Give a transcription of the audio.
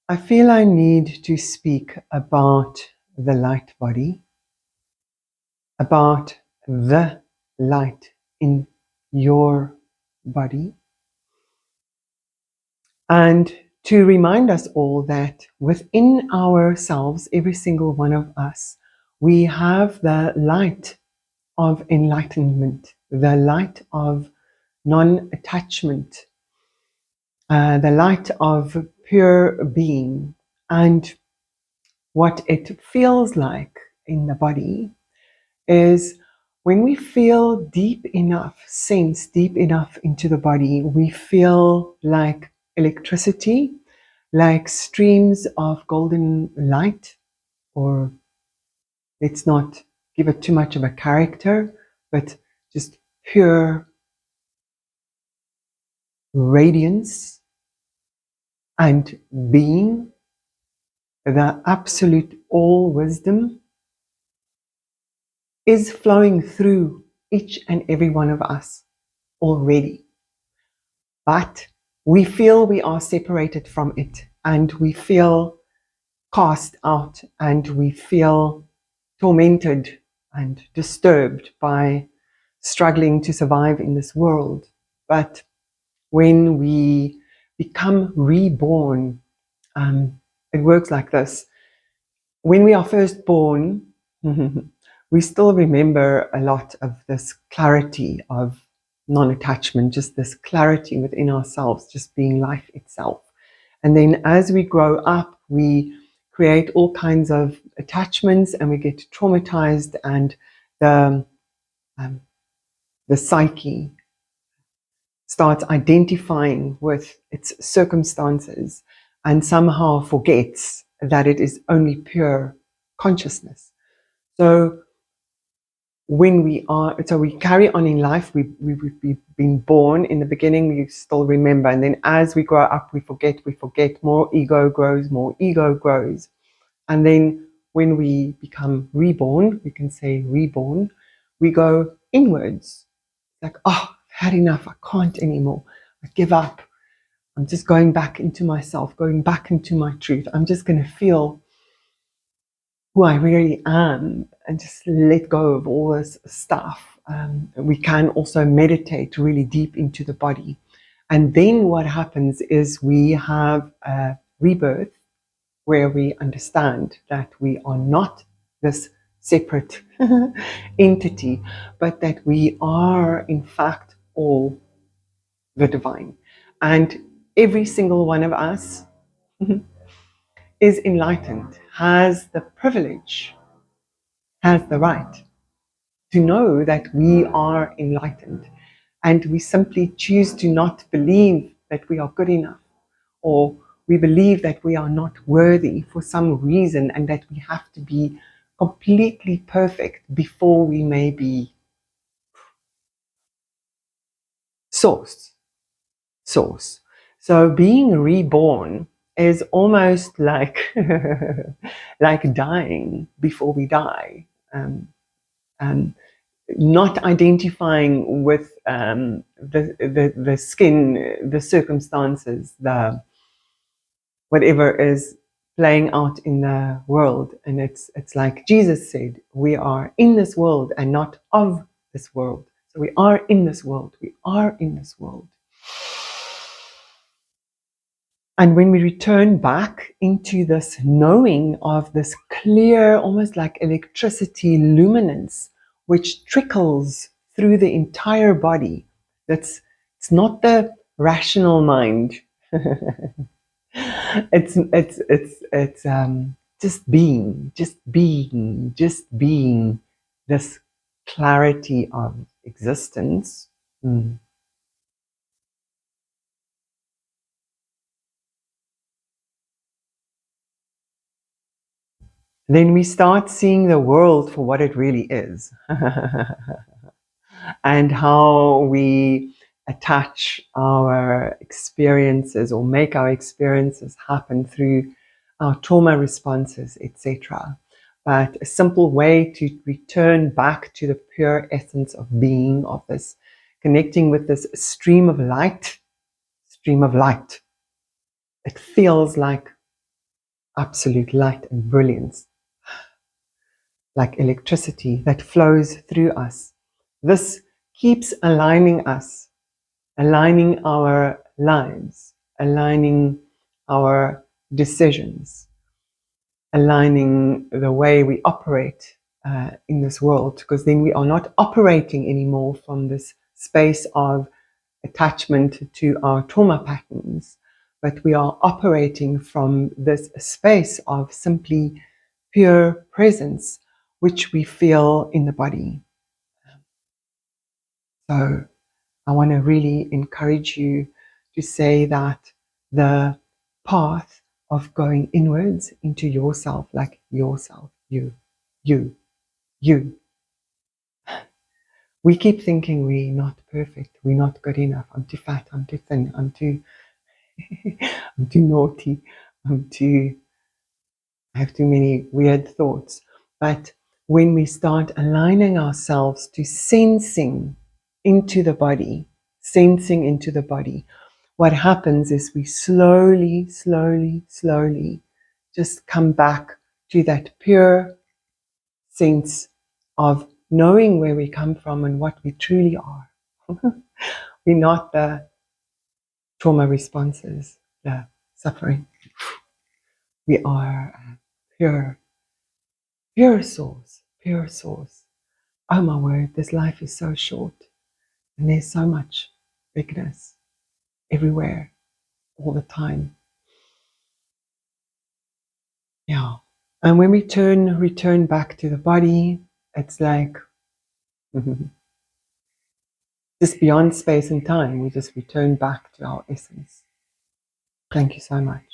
I feel I need to speak about the light body, about the light in your body, and to remind us all that within ourselves, every single one of us, we have the light of enlightenment, the light of non-attachment, the light of pure being. And what it feels like in the body is when we feel deep enough, sense deep enough into the body, we feel like electricity, like streams of golden light, or let's not give it too much of a character, but just pure radiance and being, the absolute all wisdom is flowing through each and every one of us already. But we feel we are separated from it, and we feel cast out, and we feel tormented and disturbed by struggling to survive in this world. But when we become reborn, it works like this. When we are first born, we still remember a lot of this clarity of non-attachment, just this clarity within ourselves, just being life itself. And then as we grow up, we create all kinds of attachments and we get traumatized, and the psyche starts identifying with its circumstances and somehow forgets that it is only pure consciousness. So when we carry on in life, we've been born. In the beginning, we still remember, and then as we grow up, we forget, more ego grows. And then when we become reborn, we can say reborn, we go inwards. Like, oh, I've had enough, I can't anymore, I give up. I'm just going back into myself, going back into my truth. I'm just going to feel who I really am and just let go of all this stuff. We can also meditate really deep into the body. And then what happens is we have a rebirth where we understand that we are not this separate entity, but that we are in fact all the divine. And every single one of us is enlightened, has the privilege, has the right to know that we are enlightened. And we simply choose to not believe that we are good enough, or we believe that we are not worthy for some reason, and that we have to be completely perfect before we may be source. So being reborn is almost like like dying before we die. Not identifying with the skin, the circumstances, the whatever is playing out in the world. And it's like Jesus said, we are in this world and not of this world. So we are in this world. We are in this world. And when we return back into this knowing of this clear, almost like electricity, luminance, which trickles through the entire body, it's not the rational mind. it's just being this clarity of existence. Then we start seeing the world for what it really is. And how we attach our experiences or make our experiences happen through our trauma responses, etc. But a simple way to return back to the pure essence of being, of this connecting with this stream of light. It feels like absolute light and brilliance, like electricity that flows through us. This keeps aligning us, aligning our lives, aligning our decisions, aligning the way we operate in this world, because then we are not operating anymore from this space of attachment to our trauma patterns, but we are operating from this space of simply pure presence, which we feel in the body. So I want to really encourage you to say that the path of going inwards into yourself, like yourself, you, you. We keep thinking we're not perfect, we're not good enough, I'm too fat, I'm too thin, I'm too naughty, I have too many weird thoughts. But when we start aligning ourselves to sensing into the body, what happens is we slowly just come back to that pure sense of knowing where we come from and what we truly are. We're not the trauma responses, the suffering. We are pure source, pure source. Oh my word, this life is so short and there's so much bigness everywhere, all the time. Yeah. And when we return back to the body, it's like just beyond space and time. We just return back to our essence. Thank you so much.